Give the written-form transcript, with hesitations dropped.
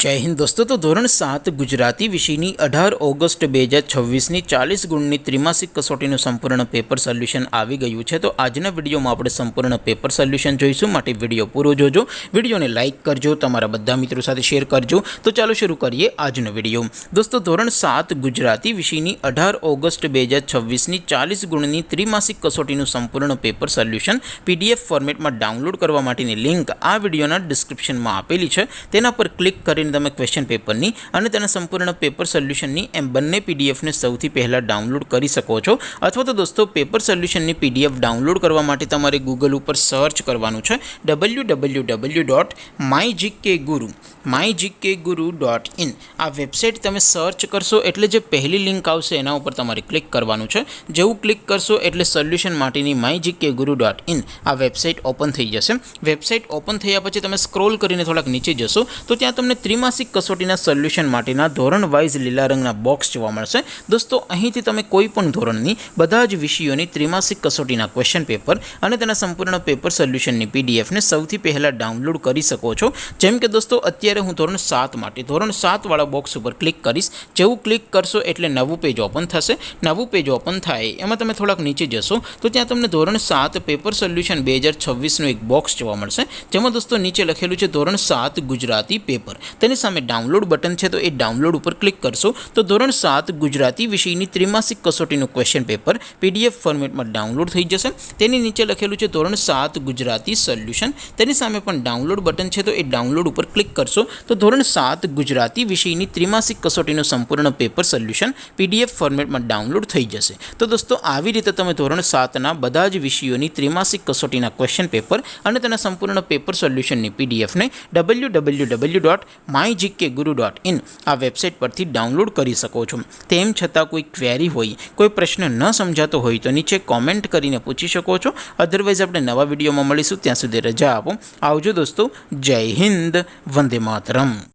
जय हिंद दोस्तों। तो धोरण 7 गुजराती विषयनी 18 ऑगस्ट 2026 40 गुणनी त्रिमासिक कसोटीનું સંપૂર્ણ પેપર સોલ્યુશન આવી ગયું છે। તો આજના વિડીયોમાં આપણે સંપૂર્ણ પેપર સોલ્યુશન જોઈશું, માટે વિડીયો પૂરો જોજો, વિડીયોને લાઇક કરજો, તમારા બધા મિત્રો સાથે શેર કરજો। તો ચાલો શરૂ કરીએ આજનો વિડીયો। દોસ્તો ધોરણ 7 ગુજરાતી વિષયની 18 ઓગસ્ટ 2026 40 ગુણની ત્રિમાસિક કસોટીનું સંપૂર્ણ પેપર સોલ્યુશન PDF ફોર્મેટમાં ડાઉનલોડ કરવા માટેની લિંક આ વિડીયોના ડિસ્ક્રિપ્શનમાં આપેલી છે। તેના પર ક્લિક કરીને તમે ક્વેશ્ચન પેપરની અને તેના સંપૂર્ણ પેપર સોલ્યુશનની એમ બંને પીડીએફને સૌથી પહેલાં ડાઉનલોડ કરી શકો છો। અથવા તો દોસ્તો પેપર સોલ્યુશનની પીડીએફ ડાઉનલોડ કરવા માટે તમારે ગૂગલ ઉપર સર્ચ કરવાનું છે www.mygkguru.in। આ વેબસાઇટ તમે સર્ચ કરશો એટલે જે પહેલી લિંક આવશે એના ઉપર તમારે ક્લિક કરવાનું છે। જેવું ક્લિક કરશો એટલે સોલ્યુશન માટેની mygkguru.in આ વેબસાઇટ ઓપન થઈ જશે। વેબસાઇટ ઓપન થયા પછી તમે સ્ક્રોલ કરીને થોડાક નીચે જશો તો ત્યાં તમને ત્રિમાસિક કસોટીના સોલ્યુશન માટેના ધોરણ વાઇઝ લીલા રંગના બોક્સ જોવા મળશે। દોસ્તો અહીંથી તમે કોઈ પણ ધોરણની બધા જ વિષયોની ત્રિમાસિક કસોટીના ક્વેશ્ચન પેપર અને તેના સંપૂર્ણ પેપર સોલ્યુશનની પીડીએફને સૌથી પહેલાં ડાઉનલોડ કરી શકો છો। જેમ કે દોસ્તો અત્યારે હું ધોરણ 7 માટે ધોરણ 7 વાળા બોક્સ ઉપર ક્લિક કરીશ। જેવું ક્લિક કરશો એટલે નવું પેજ ઓપન થશે। નવું પેજ ઓપન થાય એમાં તમે થોડાક નીચે જશો તો ત્યાં તમને ધોરણ 7 પેપર સોલ્યુશન 2026નું એક બોક્સ જોવા મળશે, જેમાં દોસ્તો નીચે લખેલું છે ધોરણ 7 ગુજરાતી પેપર। તેની સામે ડાઉનલોડ બટન છે, તો એ ડાઉનલોડ ઉપર ક્લિક કરશો તો ધોરણ 7 ગુજરાતી વિષયની ત્રિમાસિક કસોટીનું ક્વેશ્ચન પેપર PDF ફોર્મેટમાં ડાઉનલોડ થઈ જશે। તેની નીચે લખેલું છે ધોરણ 7 ગુજરાતી સોલ્યુશન, તેની સામે પણ ડાઉનલોડ બટન છે, તો એ ડાઉનલોડ ઉપર ક્લિક કરશો તો ધોરણ 7 ગુજરાતી વિષયની ત્રિમાસિક કસોટીનું સંપૂર્ણ પેપર સોલ્યુશન PDF ફોર્મેટમાં ડાઉનલોડ થઈ જશે। તો દોસ્તો આવી રીતે તમે ધોરણ 7ના બધા જ વિષયોની ત્રિમાસિક કસોટીના ક્વેશ્ચન પેપર અને તેના સંપૂર્ણ પેપર સોલ્યુશનની પીડીએફને www.mygkguru.in આ વેબસાઇટ પરથી ડાઉનલોડ કરી શકો છો। તેમ છતાં કોઈ ક્વેરી હોય, કોઈ પ્રશ્ન ન સમજાતો હોય તો નીચે કોમેન્ટ કરીને પૂછી શકો છો। અધરવાઇઝ આપણે નવા વિડીયોમાં મળીશું, ત્યાં સુધી રજા આપો। આવજો દોસ્તો, જય હિન્દ, વંદે માતરમ।